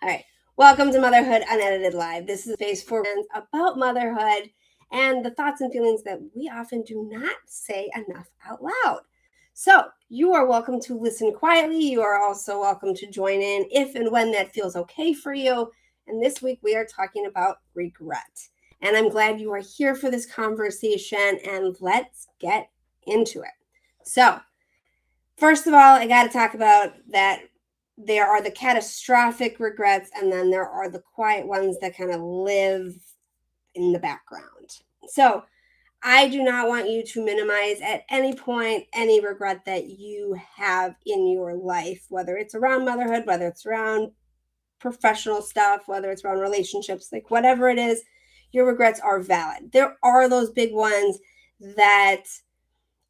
All right. Welcome to Motherhood Unedited Live. This is a space for friends about motherhood and the thoughts and feelings that we often do not say enough out loud. So, you are welcome to listen quietly. You are also welcome to join in if and when that feels okay for you. And this week we are talking about regret. And I'm glad you are here for this conversation, and let's get into it. So, first of all, I got to talk about that there are the catastrophic regrets, and then there are the quiet ones that kind of live in the background. So I do not want you to minimize at any point any regret that you have in your life, whether it's around motherhood, whether it's around professional stuff, whether it's around relationships, like whatever it is, your regrets are valid. There are those big ones that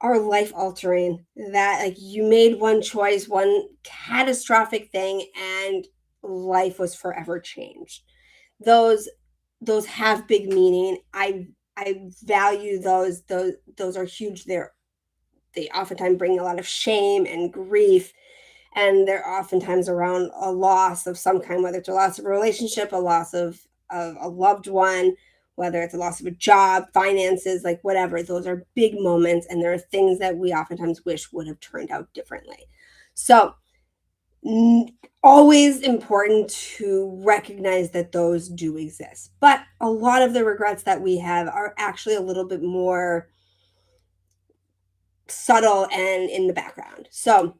are life altering, that like you made one choice, one catastrophic thing, and life was forever changed. Those have big meaning. I value those are huge. They oftentimes bring a lot of shame and grief, and they're oftentimes around a loss of some kind, whether it's a loss of a relationship, a loss of a loved one, whether it's a loss of a job, finances, like whatever. Those are big moments, and there are things that we oftentimes wish would have turned out differently. So always important to recognize that those do exist. But a lot of the regrets that we have are actually a little bit more subtle and in the background. So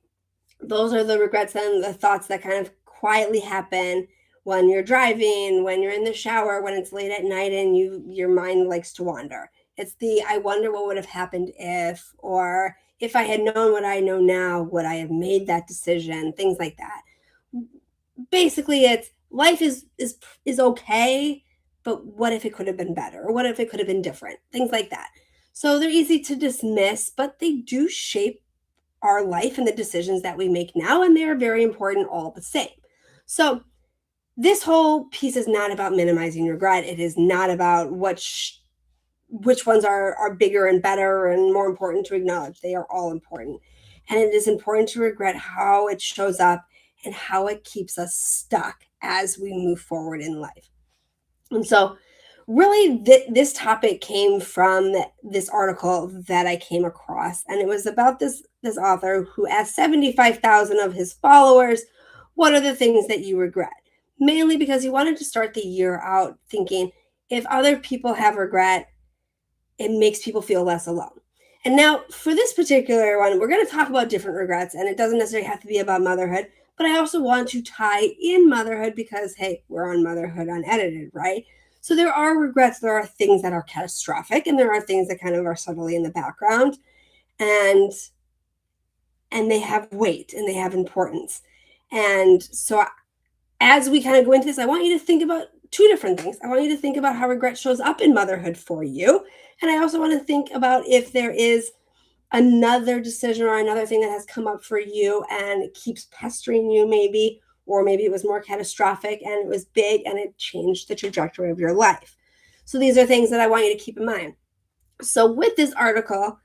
those are the regrets and the thoughts that kind of quietly happen when you're driving, when you're in the shower, when it's late at night and your mind likes to wander. It's the I wonder what would have happened if, or if I had known what I know now, would I have made that decision? Things like that. Basically, it's life is okay, but what if it could have been better? Or what if it could have been different? Things like that. So they're easy to dismiss, but they do shape our life and the decisions that we make now, and they're very important all the same. So this whole piece is not about minimizing regret. It is not about which ones are bigger and better and more important to acknowledge. They are all important. And it is important to regret how it shows up and how it keeps us stuck as we move forward in life. And so really this topic came from this article that I came across, and it was about this author who asked 75,000 of his followers, what are the things that you regret? Mainly because he wanted to start the year out thinking, if other people have regret, it makes people feel less alone. And now for this particular one, we're going to talk about different regrets, and it doesn't necessarily have to be about motherhood, but I also want to tie in motherhood because, hey, we're on Motherhood Unedited, right? So there are regrets, there are things that are catastrophic, and there are things that kind of are subtly in the background, and they have weight and they have importance. And so as we kind of go into this, I want you to think about two different things. I want you to think about how regret shows up in motherhood for you. And I also want to think about if there is another decision or another thing that has come up for you and it keeps pestering you maybe, or maybe it was more catastrophic and it was big and it changed the trajectory of your life. So these are things that I want you to keep in mind. So with this article,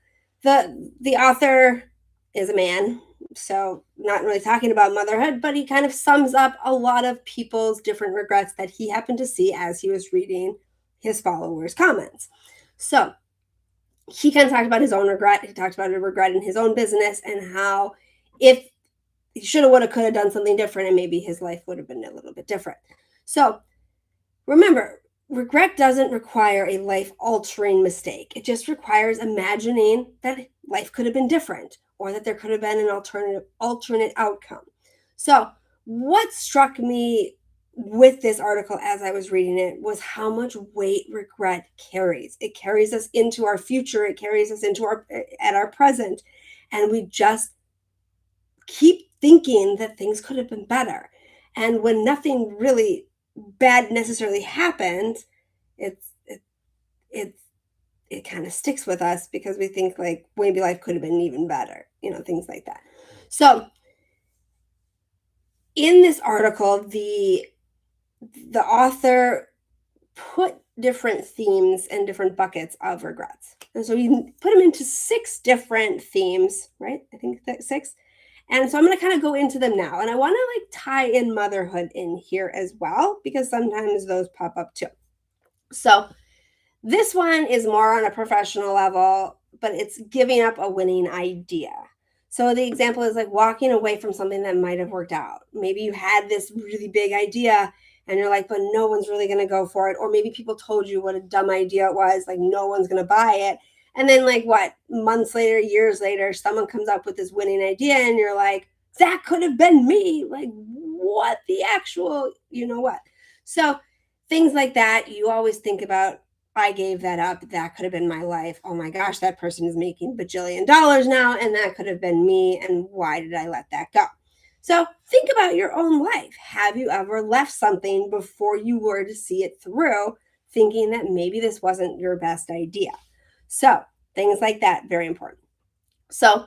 the author is a man, so not really talking about motherhood, but he kind of sums up a lot of people's different regrets that he happened to see as he was reading his followers' comments. So he kind of talked about his own regret. He talked about a regret in his own business and how if he should have, would have, could have done something different, and maybe his life would have been a little bit different. So remember, regret doesn't require a life-altering mistake. It just requires imagining that life could have been different or that there could have been an alternate outcome. So what struck me with this article as I was reading it was how much weight regret carries. It carries us into our future. It carries us into our present. And we just keep thinking that things could have been better. And when nothing really bad necessarily happened, it kind of sticks with us because we think like maybe life could have been even better, things like that. So in this article, the author put different themes and different buckets of regrets. And so you put them into 6 different themes, right? I think that's 6. And so I'm going to kind of go into them now. And I want to like tie in motherhood in here as well, because sometimes those pop up too. So this one is more on a professional level, but it's giving up a winning idea. So the example is like walking away from something that might have worked out. Maybe you had this really big idea and you're like, but no one's really going to go for it. Or maybe people told you what a dumb idea it was, like no one's going to buy it. And then like what, months later, years later, someone comes up with this winning idea and you're like, that could have been me. Like what the actual, you know what? So things like that, you always think about, I gave that up. That could have been my life. Oh my gosh, that person is making bajillion dollars now, and that could have been me. And why did I let that go? So think about your own life. Have you ever left something before you were to see it through, thinking that maybe this wasn't your best idea? So things like that, very important. So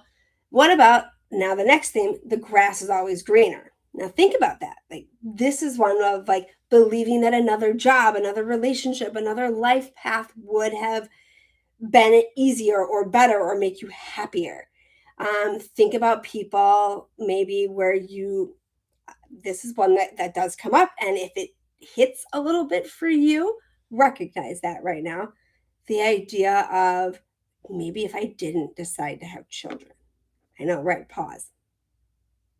what about now the next thing? The grass is always greener. Now think about that. Like this is one of like believing that another job, another relationship, another life path would have been easier or better or make you happier. Think about people maybe where you, this is one that does come up. And if it hits a little bit for you, recognize that right now. The idea of maybe if I didn't decide to have children. I know, right? Pause.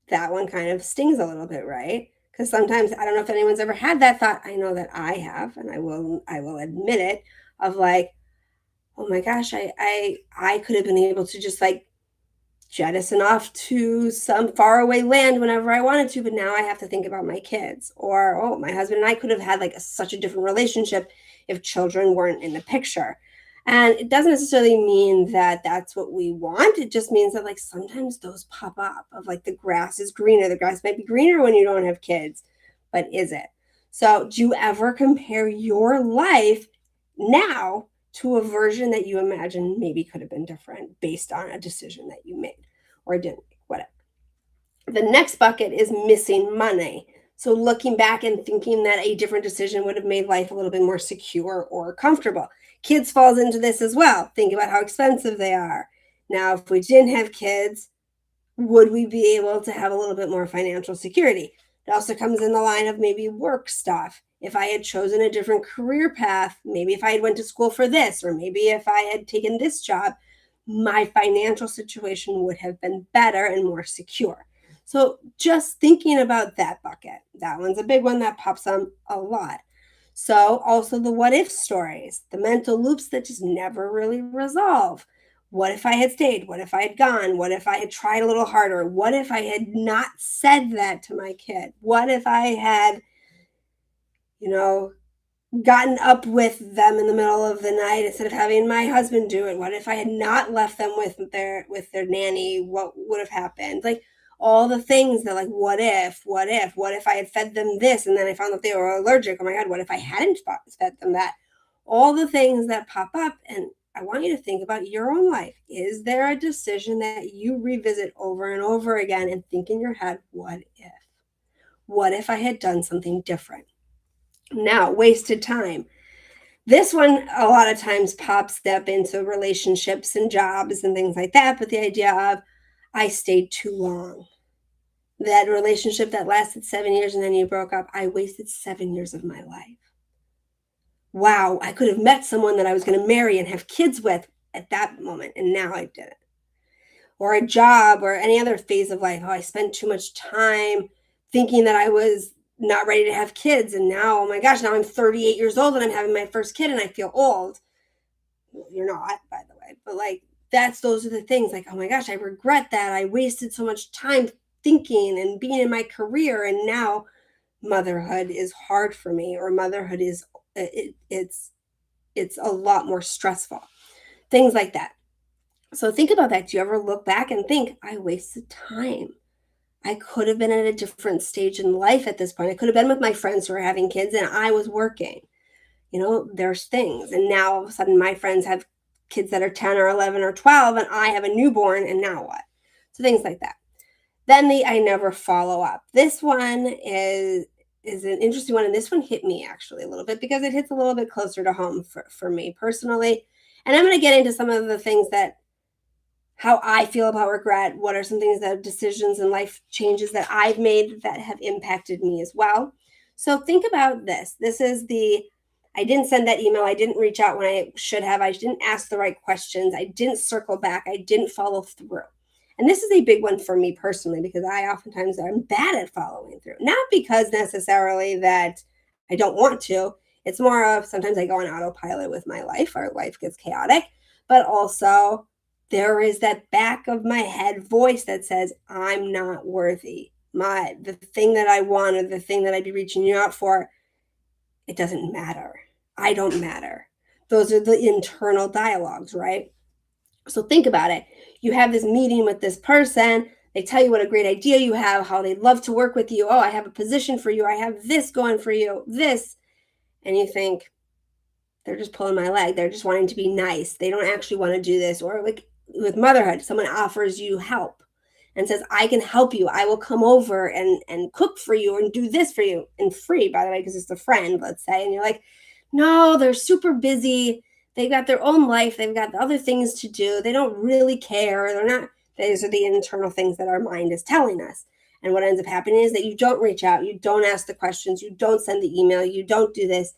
That one kind of stings a little bit, right? Because sometimes I don't know if anyone's ever had that thought. I know that I have, and I will admit it, of like, oh my gosh, I could have been able to just like jettison off to some faraway land whenever I wanted to, but now I have to think about my kids. Or, oh, my husband and I could have had like such a different relationship if children weren't in the picture. And it doesn't necessarily mean that that's what we want. It just means that like sometimes those pop up of like the grass is greener. The grass might be greener when you don't have kids, but is it? So do you ever compare your life now to a version that you imagine maybe could have been different based on a decision that you made or didn't make, whatever? The next bucket is missing money. So looking back and thinking that a different decision would have made life a little bit more secure or comfortable. Kids falls into this as well. Think about how expensive they are. Now, if we didn't have kids, would we be able to have a little bit more financial security? It also comes in the line of maybe work stuff. If I had chosen a different career path, maybe if I had went to school for this, or maybe if I had taken this job, my financial situation would have been better and more secure. So just thinking about that bucket, that one's a big one that pops on a lot. So also the what if stories, the mental loops that just never really resolve. What if I had stayed? What if I had gone? What if I had tried a little harder? What if I had not said that to my kid? What if I had, you know, gotten up with them in the middle of the night instead of having my husband do it? What if I had not left them with their nanny? What would have happened? Like all the things that like what if I had fed them this and then I found that they were allergic? Oh my god, what if I hadn't fed them that? All the things that pop up. And I want you to think about your own life. Is there a decision that you revisit over and over again and think in your head, what if? What if I had done something different? Now, wasted time. This one a lot of times pops up into relationships and jobs and things like that, but the idea of I stayed too long. That relationship that lasted 7 years and then you broke up, I wasted 7 years of my life. Wow, I could have met someone that I was going to marry and have kids with at that moment, and now I didn't. Or a job or any other phase of life. Oh, I spent too much time thinking that I was not ready to have kids. And now, oh my gosh, now I'm 38 years old and I'm having my first kid and I feel old. Well, you're not, by the way. But like, those are the things like, oh my gosh, I regret that. I wasted so much time thinking and being in my career. And now motherhood is hard for me, or motherhood is, it's a lot more stressful. Things like that. So think about that. Do you ever look back and think, I wasted time? I could have been at a different stage in life at this point. I could have been with my friends who are having kids and I was working. You know, there's things. And now all of a sudden my friends have kids that are 10 or 11 or 12 and I have a newborn, and now what? So things like that. Then the I never follow up. This one is an interesting one. And this one hit me actually a little bit because it hits a little bit closer to home for me personally. And I'm going to get into some of the things that how I feel about regret. What are some things that decisions and life changes that I've made that have impacted me as well? So think about this. This is I didn't send that email. I didn't reach out when I should have. I didn't ask the right questions. I didn't circle back. I didn't follow through. And this is a big one for me personally because I oftentimes am bad at following through. Not because necessarily that I don't want to. It's more of sometimes I go on autopilot with my life. Our life gets chaotic, but also there is that back of my head voice that says, I'm not worthy. The thing that I want or the thing that I'd be reaching you out for, it doesn't matter. I don't matter. Those are the internal dialogues, right? So think about it. You have this meeting with this person. They tell you what a great idea you have, how they'd love to work with you. Oh, I have a position for you. I have this going for you, this. And you think, they're just pulling my leg. They're just wanting to be nice. They don't actually want to do this. Or like with motherhood, someone offers you help and says, I can help you. I will come over and cook for you and do this for you. And free, by the way, because it's a friend, let's say. And you're like, no, they're super busy. They've got their own life. They've got other things to do. They don't really care. They're not, these are the internal things that our mind is telling us. And what ends up happening is that you don't reach out. You don't ask the questions. You don't send the email. You don't do this.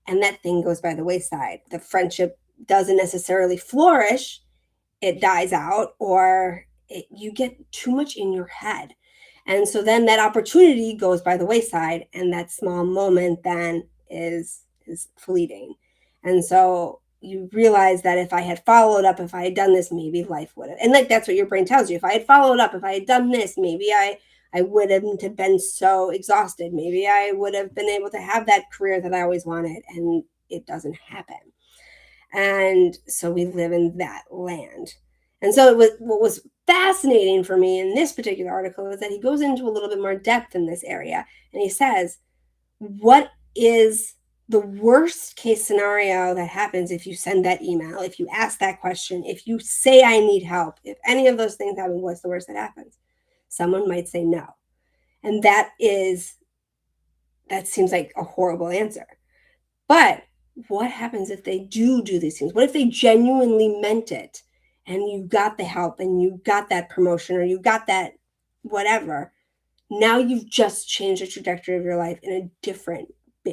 And that thing goes by the wayside. The friendship doesn't necessarily flourish. It dies out, or you get too much in your head. And so then that opportunity goes by the wayside, and that small moment then is fleeting. And so you realize that if I had followed up, if I had done this, maybe life would have. And like that's what your brain tells you. If I had followed up, if I had done this, maybe I wouldn't have been so exhausted. Maybe I would have been able to have that career that I always wanted, and it doesn't happen. And so we live in that land. And so what was fascinating for me in this particular article is that he goes into a little bit more depth in this area. And he says, what is the worst case scenario that happens if you send that email, if you ask that question, if you say, I need help, if any of those things happen, what's the worst that happens? Someone might say no. And that seems like a horrible answer. But what happens if they do these things? What if they genuinely meant it and you got the help and you got that promotion or you got that whatever? Now you've just changed the trajectory of your life in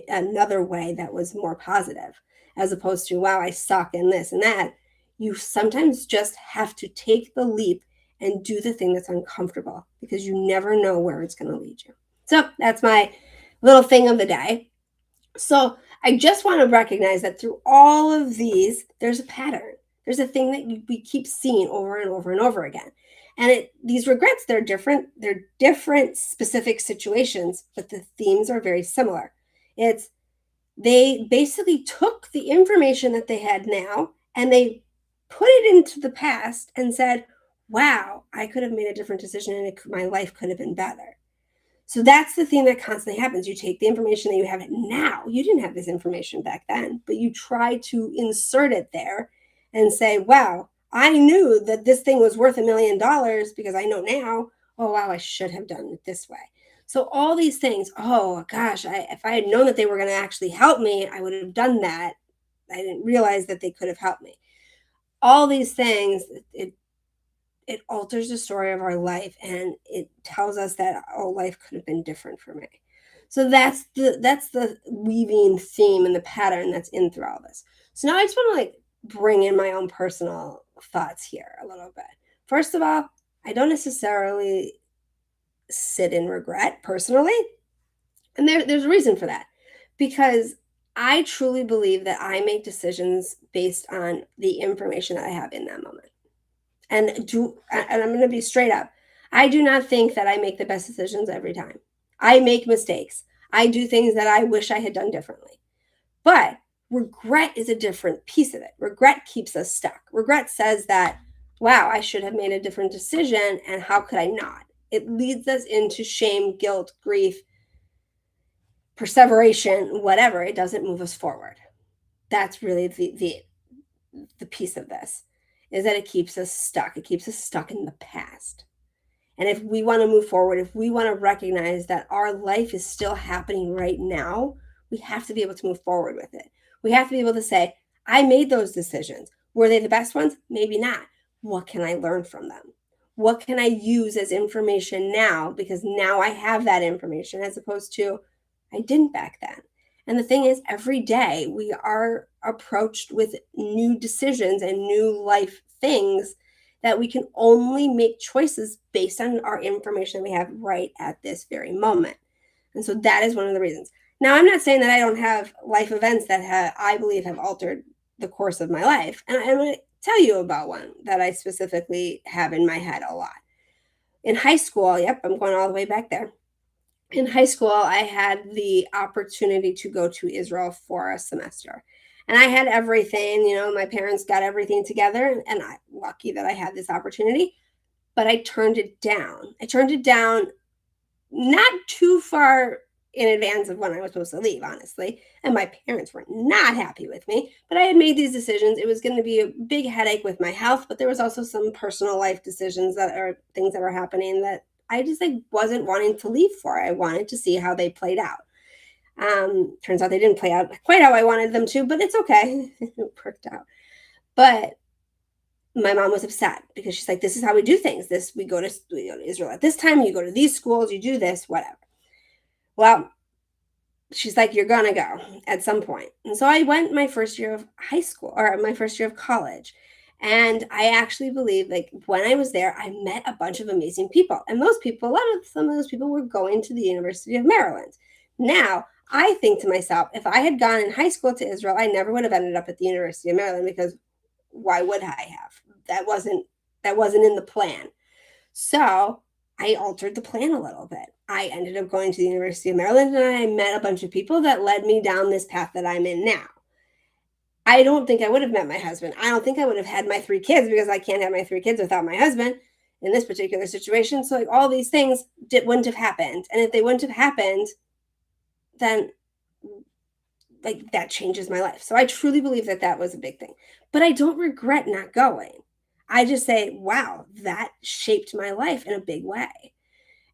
another way that was more positive, as opposed to, wow, I suck in this and that. You sometimes just have to take the leap and do the thing that's uncomfortable because you never know where it's going to lead you. So that's my little thing of the day. So I just want to recognize that through all of these, there's a pattern. There's a thing that we keep seeing over and over and over again. And these regrets, they're different. They're different specific situations, but the themes are very similar. They basically took the information that they had now and they put it into the past and said, wow, I could have made a different decision and my life could have been better. So that's the thing that constantly happens. You take the information that you have now. You didn't have this information back then, but you try to insert it there and say, wow, I knew that this thing was worth $1 million because I know now, oh, wow, I should have done it this way. So all these things, oh, gosh, if I had known that they were going to actually help me, I would have done that. I didn't realize that they could have helped me. All these things, it alters the story of our life and it tells us that life could have been different for me. So that's the weaving theme and the pattern that's in through all this. So now I just want to bring in my own personal thoughts here a little bit. First of all, I don't necessarily sit in regret personally. And there's a reason for that. Because I truly believe that I make decisions based on the information that I have in that moment. And I'm going to be straight up. I do not think that I make the best decisions every time. I make mistakes. I do things that I wish I had done differently. But regret is a different piece of it. Regret keeps us stuck. Regret says that, wow, I should have made a different decision, and how could I not? It leads us into shame, guilt, grief, perseveration, whatever. It doesn't move us forward. That's really the piece of this. Is that it keeps us stuck. It keeps us stuck in the past. And if we want to move forward, if we want to recognize that our life is still happening right now, we have to be able to move forward with it. We have to be able to say, I made those decisions. Were they the best ones? Maybe not. what can I learn from them? What can I use as information now? Because now I have that information as opposed to I didn't back then. And the thing is, every day we are approached with new decisions and new life things that we can only make choices based on our information we have right at this very moment. And so that is one of the reasons. Now, I'm not saying that I don't have life events that I believe have altered the course of my life. And I'm going to tell you about one that I specifically have in my head a lot. In high school, yep, I'm going all the way back there. In high school, I had the opportunity to go to Israel for a semester. And I had everything, my parents got everything together, and I'm lucky that I had this opportunity, but I turned it down. I turned it down not too far in advance of when I was supposed to leave, honestly. And my parents were not happy with me, but I had made these decisions. It was going to be a big headache with my health, but there was also some personal life decisions that are things that were happening that I just wasn't wanting to leave for. I wanted to see how they played out. Turns out they didn't play out quite how I wanted them to, but it's okay. It worked out. But my mom was upset because she's like, this is how we do things. We go to Israel at this time, you go to these schools, you do this, whatever. Well, she's like, you're going to go at some point. And so I went my first year of high school or my first year of college. And I actually believe when I was there, I met a bunch of amazing people. And some of those people were going to the University of Maryland. Now, I think to myself, if I had gone in high school to Israel, I never would have ended up at the University of Maryland because why would I have? That wasn't in the plan. So I altered the plan a little bit. I ended up going to the University of Maryland and I met a bunch of people that led me down this path that I'm in now. I don't think I would have met my husband. I don't think I would have had my 3 kids because I can't have my 3 kids without my husband in this particular situation. So all these things wouldn't have happened. And if they wouldn't have happened, then that changes my life. So I truly believe that was a big thing. But I don't regret not going. I just say, wow, that shaped my life in a big way.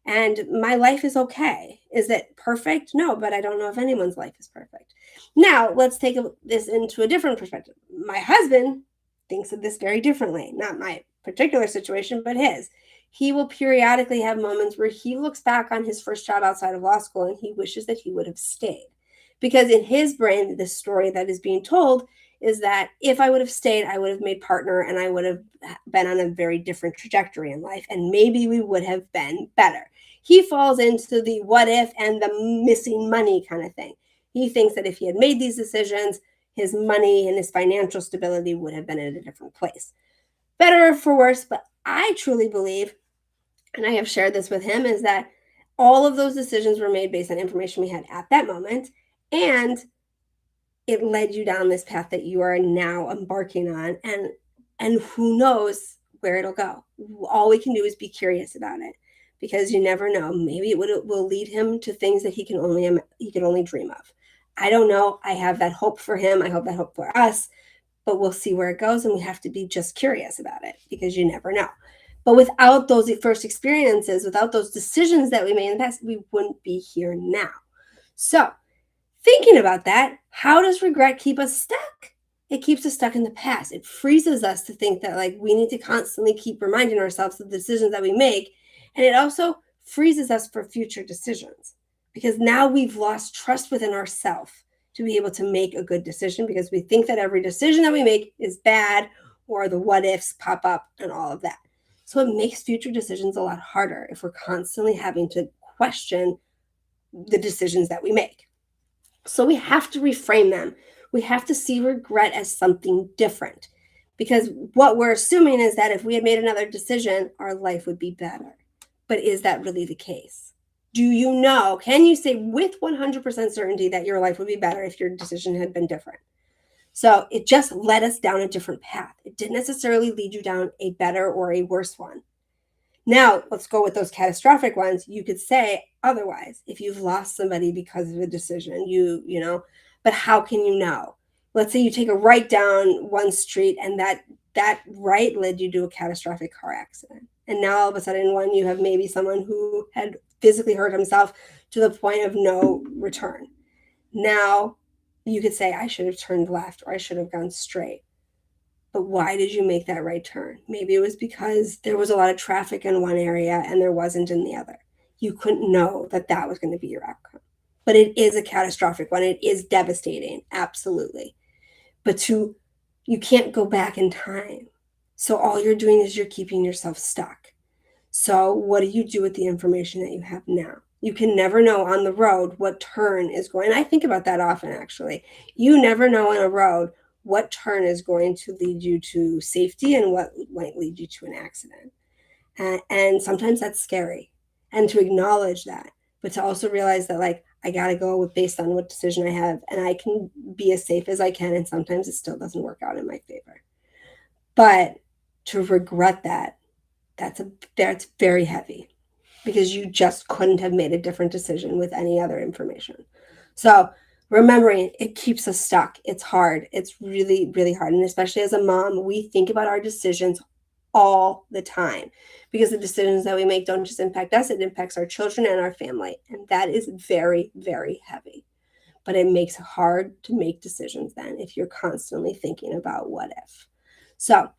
And my life is okay. Is it perfect? No, but I don't know if anyone's life is perfect. Now, let's take this into a different perspective. My husband thinks of this very differently. Not my particular situation, but his. He will periodically have moments where he looks back on his first job outside of law school and he wishes that he would have stayed. Because in his brain, the story that is being told is that if I would have stayed, I would have made partner and I would have been on a very different trajectory in life. And maybe we would have been better. He falls into the what if and the missing money kind of thing. He thinks that if he had made these decisions, his money and his financial stability would have been in a different place. Better or for worse, but I truly believe, and I have shared this with him, is that all of those decisions were made based on information we had at that moment. And it led you down this path that you are now embarking on. And who knows where it'll go. All we can do is be curious about it because you never know. Maybe it will lead him to things that he can only dream of. I don't know. I have that hope for him. I hope that hope for us, but we'll see where it goes. And we have to be just curious about it because you never know. But without those first experiences, without those decisions that we made in the past, we wouldn't be here now. So thinking about that, how does regret keep us stuck? It keeps us stuck in the past. It freezes us to think that we need to constantly keep reminding ourselves of the decisions that we make. And it also freezes us for future decisions because now we've lost trust within ourselves to be able to make a good decision because we think that every decision that we make is bad or the what ifs pop up and all of that. So it makes future decisions a lot harder if we're constantly having to question the decisions that we make. So we have to reframe them. We have to see regret as something different because what we're assuming is that if we had made another decision, our life would be better. But is that really the case? Do you know? Can you say with 100% certainty that your life would be better if your decision had been different? So it just led us down a different path. It didn't necessarily lead you down a better or a worse one. Now, let's go with those catastrophic ones. You could say otherwise. If you've lost somebody because of a decision, but how can you know? Let's say you take a right down one street and that right led you to a catastrophic car accident. And now all of a sudden you have maybe someone who had physically hurt himself to the point of no return. Now you could say, I should have turned left or I should have gone straight. But why did you make that right turn? Maybe it was because there was a lot of traffic in one area and there wasn't in the other. You couldn't know that that was going to be your outcome. But it is a catastrophic one. It is devastating, absolutely. But you can't go back in time. So all you're doing is you're keeping yourself stuck. So what do you do with the information that you have now? You can never know on the road what turn is going. I think about that often, actually. You never know on a road what turn is going to lead you to safety and what might lead you to an accident. And sometimes that's scary. And to acknowledge that, but to also realize that, like, I got to go based on what decision I have, and I can be as safe as I can. And sometimes it still doesn't work out in my favor. But to regret that, that's very heavy, because you just couldn't have made a different decision with any other information. So remembering, it keeps us stuck. It's hard. It's really, really hard. And especially as a mom, we think about our decisions all the time, because the decisions that we make don't just impact us, it impacts our children and our family. And that is very, very heavy. But it makes it hard to make decisions then if you're constantly thinking about what if. So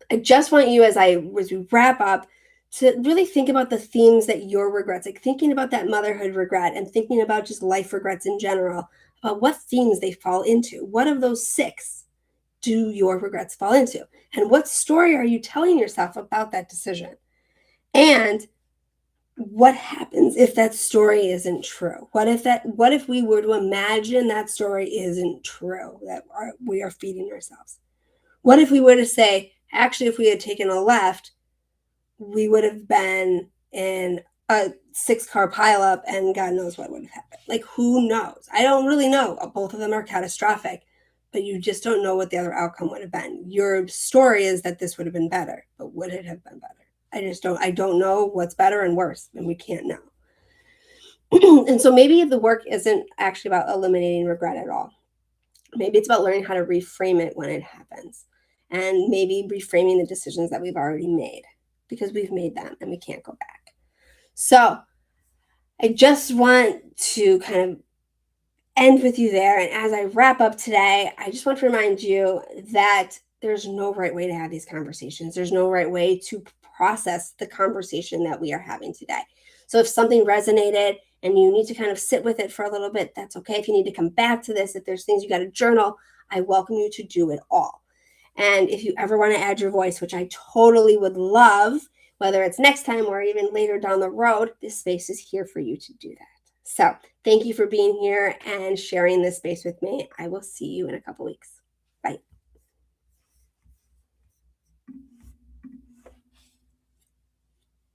I just want you, as we wrap up, to really think about the themes that your regrets, like thinking about that motherhood regret and thinking about just life regrets in general, about what themes they fall into. What of those 6 do your regrets fall into? And what story are you telling yourself about that decision? And what happens if that story isn't true? What if we were to imagine that story isn't true, that we are feeding ourselves? What if we were to say, actually, if we had taken a left, we would have been in a 6-car pileup and God knows what would have happened. Like, who knows? I don't really know. Both of them are catastrophic, but you just don't know what the other outcome would have been. Your story is that this would have been better, but would it have been better? I don't know what's better and worse, and we can't know. And so maybe the work isn't actually about eliminating regret at all. Maybe it's about learning how to reframe it when it happens, and maybe reframing the decisions that we've already made, because we've made them and we can't go back. So I just want to kind of end with you there. And as I wrap up today, I just want to remind you that there's no right way to have these conversations. There's no right way to process the conversation that we are having today. So if something resonated and you need to kind of sit with it for a little bit, that's okay. If you need to come back to this, if there's things you got to journal, I welcome you to do it all. And if you ever want to add your voice, which I totally would love, whether it's next time or even later down the road, this space is here for you to do that. So thank you for being here and sharing this space with me. I will see you in a couple weeks. Bye.